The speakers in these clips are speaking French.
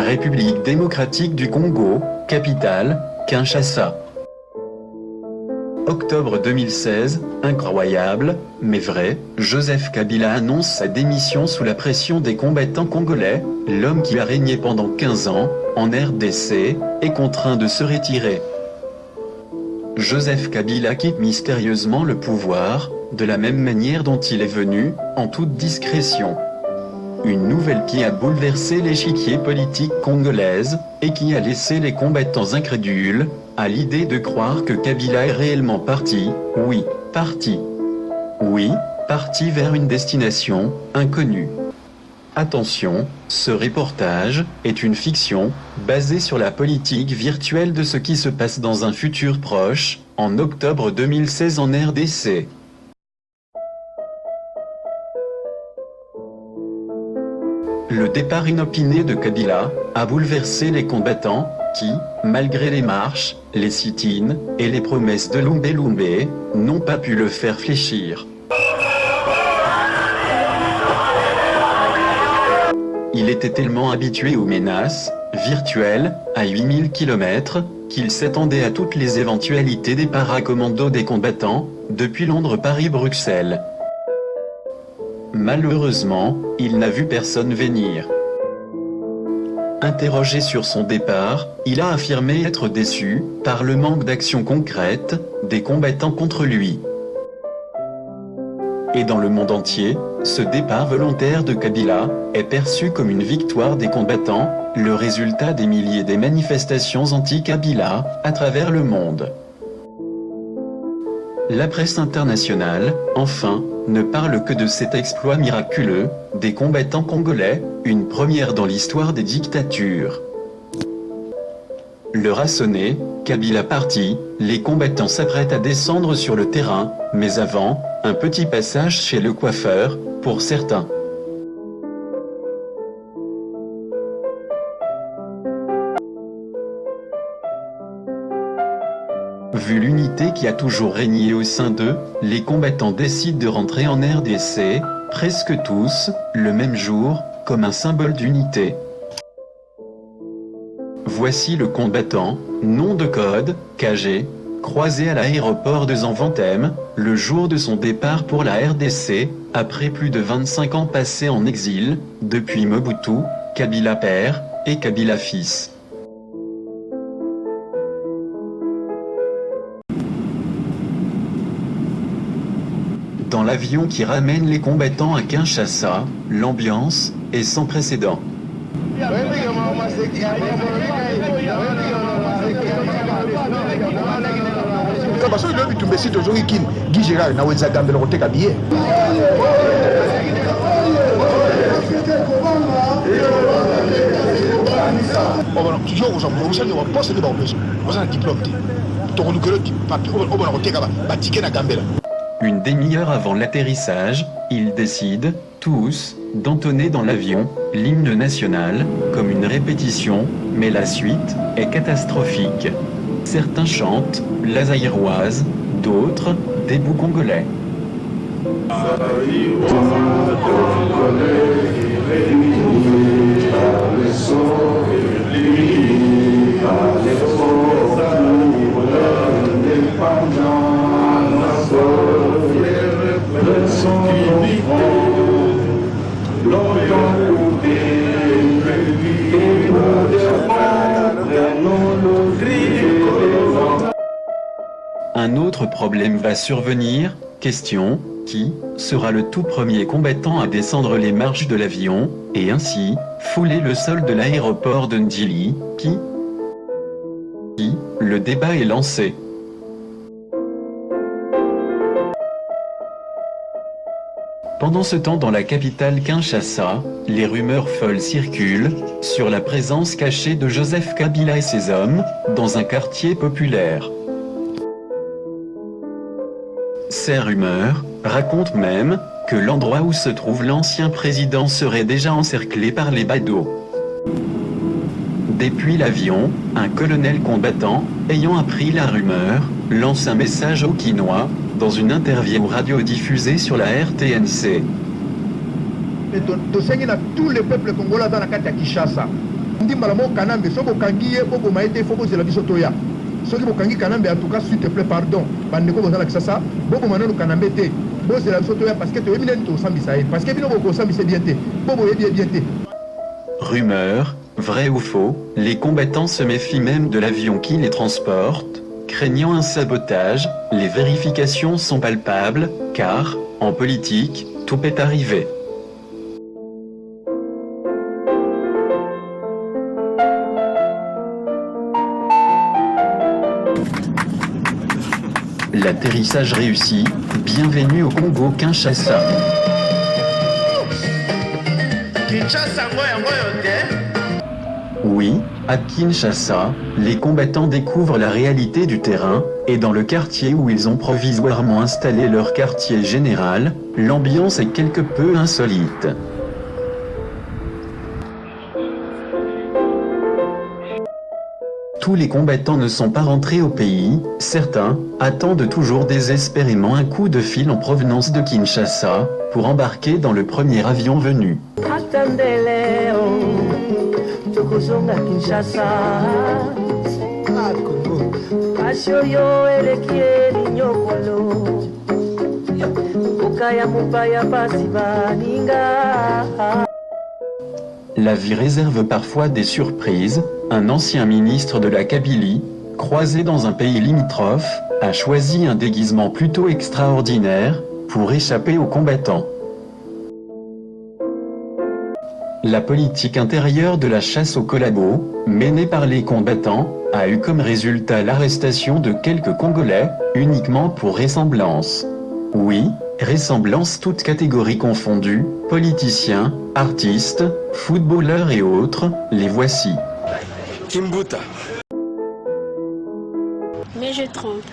République démocratique du Congo, capitale, Kinshasa. Octobre 2016, incroyable, mais vrai, Joseph Kabila annonce sa démission sous la pression des combattants congolais. L'homme qui a régné pendant 15 ans, en RDC, est contraint de se retirer. Joseph Kabila quitte mystérieusement le pouvoir, de la même manière dont il est venu, en toute discrétion. Une nouvelle qui a bouleversé l'échiquier politique congolaise, et qui a laissé les combattants incrédules, à l'idée de croire que Kabila est réellement parti, oui, parti. Oui, parti vers une destination, inconnue. Attention, ce reportage est une fiction, basée sur la politique virtuelle de ce qui se passe dans un futur proche, en octobre 2016 en RDC. Le départ inopiné de Kabila a bouleversé les combattants qui, malgré les marches, les sit-ins et les promesses de Lumbe Lumbe, n'ont pas pu le faire fléchir. Il était tellement habitué aux menaces virtuelles, à 8000 km, qu'il s'attendait à toutes les éventualités des paracommandos des combattants, depuis Londres, Paris, Bruxelles. Malheureusement, il n'a vu personne venir. Interrogé sur son départ, il a affirmé être déçu par le manque d'action concrète des combattants contre lui. Et dans le monde entier, ce départ volontaire de Kabila est perçu comme une victoire des combattants, le résultat des milliers de manifestations anti-Kabila à travers le monde. La presse internationale, enfin, ne parle que de cet exploit miraculeux des combattants congolais, une première dans l'histoire des dictatures. L'heure a sonné, Kabila parti, les combattants s'apprêtent à descendre sur le terrain, mais avant, un petit passage chez le coiffeur, pour certains. Vu l'unité qui a toujours régné au sein d'eux, les combattants décident de rentrer en RDC, presque tous, le même jour, comme un symbole d'unité. Voici le combattant, nom de code, KG, croisé à l'aéroport de Zaventem, le jour de son départ pour la RDC, après plus de 25 ans passés en exil, depuis Mobutu, Kabila père, et Kabila fils. Dans l'avion qui ramène les combattants à Kinshasa, l'ambiance est sans précédent. Une demi-heure avant l'atterrissage, ils décident, tous, d'entonner dans l'avion l'hymne national, comme une répétition, mais la suite est catastrophique. Certains chantent la zaïroise, d'autres des bouts congolais. Un autre problème va survenir, question, qui sera le tout premier combattant à descendre les marches de l'avion, et ainsi, fouler le sol de l'aéroport de Ndjili, qui le débat est lancé. Pendant ce temps dans la capitale Kinshasa, les rumeurs folles circulent sur la présence cachée de Joseph Kabila et ses hommes, dans un quartier populaire. Ces rumeurs racontent même que l'endroit où se trouve l'ancien président serait déjà encerclé par les badauds. Depuis l'avion, un colonel combattant, ayant appris la rumeur, lance un message au Quinois, dans une interview radio diffusée sur la RTNC. Tous les peuples congolais dans la carte à Kinshasa. ndimala mo kanambe soko kangi ye bobo maete foko zela bisoto ya soki bokangi kanambe en tout cas s'il te plaît pardon bandeko bozala kisasa bobo manano kanambe te bozela bisoto ya parce que to yemine to sambisa ye parce que bino boko sambisa bien te bobo ye bien te. Rumeur, vrai ou faux, les combattants se méfient même de l'avion qui les transporte. Craignant un sabotage, les vérifications sont palpables, car, en politique, tout peut arriver. L'atterrissage réussi, bienvenue au Congo Kinshasa. Oui, à Kinshasa, les combattants découvrent la réalité du terrain, et dans le quartier où ils ont provisoirement installé leur quartier général, l'ambiance est quelque peu insolite. Tous les combattants ne sont pas rentrés au pays, certains attendent toujours désespérément un coup de fil en provenance de Kinshasa, pour embarquer dans le premier avion venu. La vie réserve parfois des surprises. Un ancien ministre de la Kabylie, croisé dans un pays limitrophe, a choisi un déguisement plutôt extraordinaire pour échapper aux combattants. La politique intérieure de la chasse aux collabos, menée par les combattants, a eu comme résultat l'arrestation de quelques Congolais, uniquement pour ressemblance. Oui, ressemblance toutes catégories confondues, politiciens, artistes, footballeurs et autres, les voici. Kimbuta. Mais je trompe.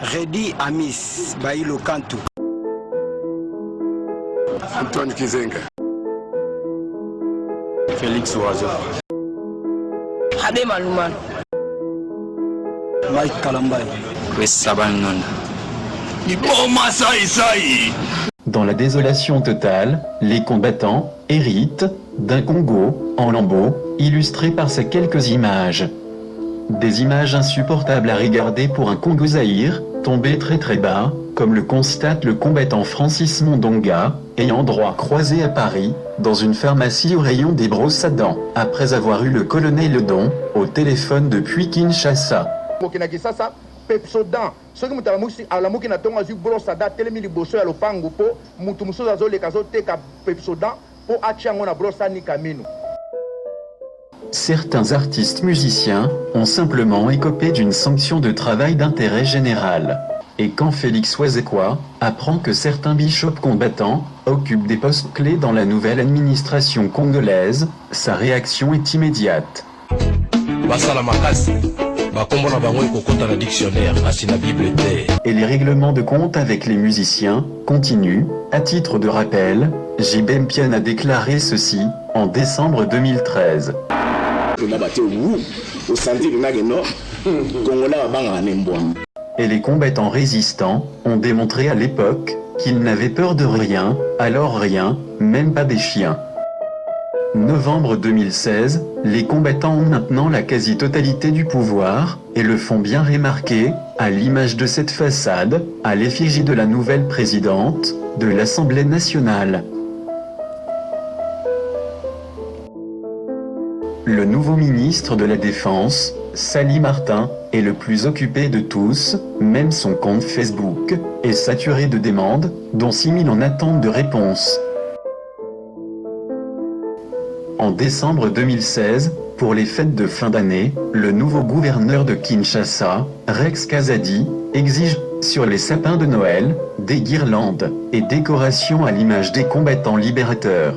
Redi Amis, Bailo Kantu. Antoine Kizenga. Félix Oiseau. Habé Malouman. Mike Kalambay. Chris Sabanon. Dans la désolation totale, les combattants héritent d'un Congo en lambeaux, illustré par ces quelques images. Des images insupportables à regarder pour un Congo-Zaïre, tombé très bas, comme le constate le combattant Francis Mondonga, ayant droit croisé à Paris, dans une pharmacie au rayon des brosses à dents, après avoir eu le colonel Ledon au téléphone depuis Kinshasa. Pepsodan soki mutu alamuki na tongo azwi brosada telemi liboso ya lopango po mutu mosusu azoleka azoteka Pepsodan po atia yango na brosa nika mino. Certains artistes musiciens ont simplement écopé d'une sanction de travail d'intérêt général. Et quand Félix Ouazekwa apprend que certains bishops combattants occupent des postes clés dans la nouvelle administration congolaise, sa réaction est immédiate. Et les règlements de compte avec les musiciens continuent. À titre de rappel, JB Mpian a déclaré ceci en décembre 2013. Et les combattants résistants ont démontré à l'époque qu'ils n'avaient peur de rien, alors rien, même pas des chiens. Novembre 2016, les combattants ont maintenant la quasi-totalité du pouvoir, et le font bien remarquer, à l'image de cette façade, à l'effigie de la nouvelle présidente de l'Assemblée nationale. Le nouveau ministre de la Défense, Sali Martin, est le plus occupé de tous, même son compte Facebook est saturé de demandes, dont 6000 en attente de réponse. En décembre 2016, pour les fêtes de fin d'année, le nouveau gouverneur de Kinshasa, Rex Kazadi, exige, sur les sapins de Noël, des guirlandes et décorations à l'image des combattants libérateurs.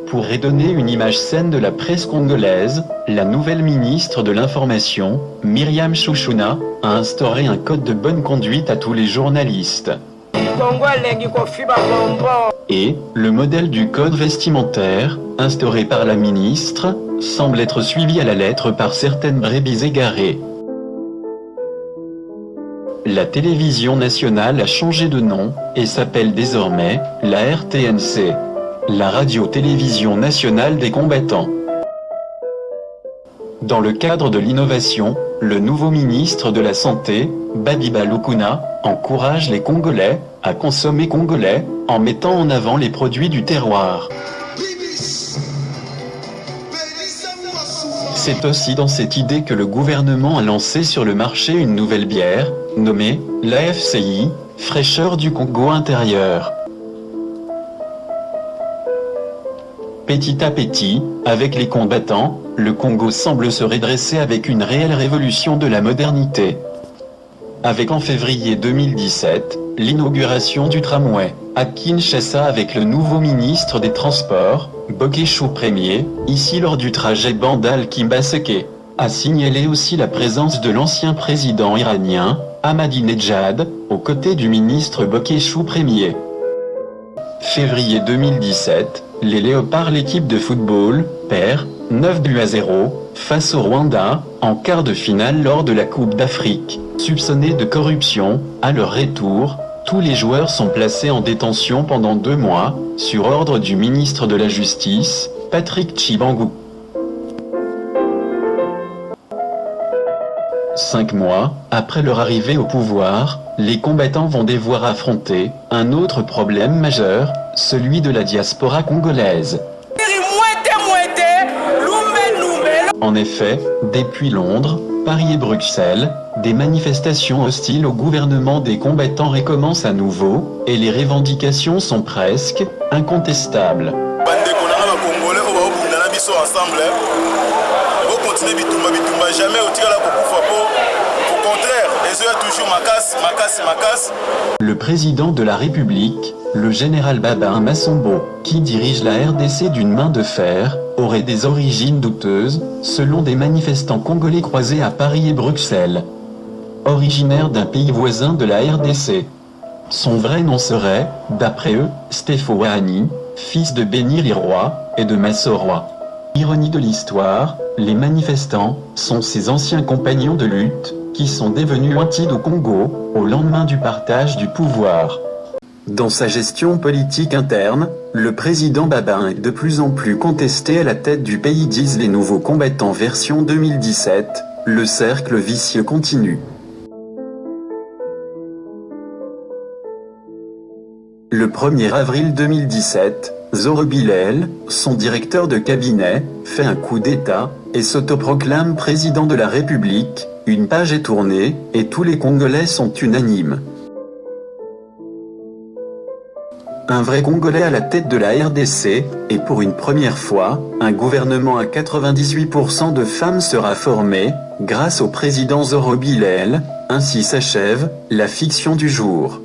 Pour redonner une image saine de la presse congolaise, la nouvelle ministre de l'Information, Myriam Chouchouna, a instauré un code de bonne conduite à tous les journalistes. Et le modèle du code vestimentaire, instauré par la ministre, semble être suivi à la lettre par certaines brebis égarées. La télévision nationale a changé de nom et s'appelle désormais la RTNC, la radio-télévision nationale des combattants. Dans le cadre de l'innovation, le nouveau ministre de la Santé, Badiba Lukuna, encourage les Congolais à consommer congolais en mettant en avant les produits du terroir. C'est aussi dans cette idée que le gouvernement a lancé sur le marché une nouvelle bière, nommée l'AFCI, fraîcheur du Congo intérieur. Petit à petit, avec les combattants, le Congo semble se redresser avec une réelle révolution de la modernité. Avec en février 2017, l'inauguration du tramway à Kinshasa avec le nouveau ministre des Transports, Bokeshu Premier, ici lors du trajet Bandal-Kimbaseke, a signalé aussi la présence de l'ancien président iranien, Ahmadinejad, aux côtés du ministre Bokeshu Premier. Février 2017, les Léopards, l'équipe de football, perd 9-0 face au Rwanda, en quart de finale lors de la Coupe d'Afrique. Soupçonnés de corruption, à leur retour, tous les joueurs sont placés en détention pendant 2 mois, sur ordre du ministre de la Justice, Patrick Tshibangou. 5 mois après leur arrivée au pouvoir, les combattants vont devoir affronter un autre problème majeur, celui de la diaspora congolaise. En effet, depuis Londres, Paris et Bruxelles, des manifestations hostiles au gouvernement des combattants recommencent à nouveau, et les revendications sont presque incontestables. Le président de la République, le général Babin Massombo, qui dirige la RDC d'une main de fer, aurait des origines douteuses, selon des manifestants congolais croisés à Paris et Bruxelles. Originaire d'un pays voisin de la RDC. Son vrai nom serait, d'après eux, Stéphane Wahani, fils de Bénir Iroy et de Massoroy. Ironie de l'histoire, les manifestants sont ses anciens compagnons de lutte, qui sont devenus wanted au Congo, au lendemain du partage du pouvoir. Dans sa gestion politique interne, le président Babin est de plus en plus contesté à la tête du pays, disent les nouveaux combattants version 2017, le cercle vicieux continue. Le 1er avril 2017, Zoro Bilel, son directeur de cabinet, fait un coup d'État et s'autoproclame président de la République. Une page est tournée et tous les Congolais sont unanimes. Un vrai Congolais à la tête de la RDC, et pour une première fois, un gouvernement à 98% de femmes sera formé, grâce au président Zoro Bilel. Ainsi s'achève la fiction du jour.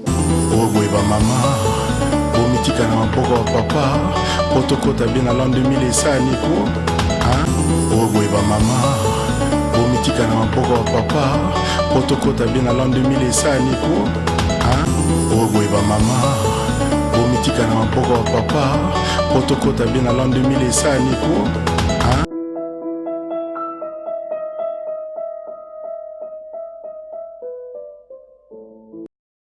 Tika na mapoko wa papa, potokota bien à l'an 2000 et ça, Nico.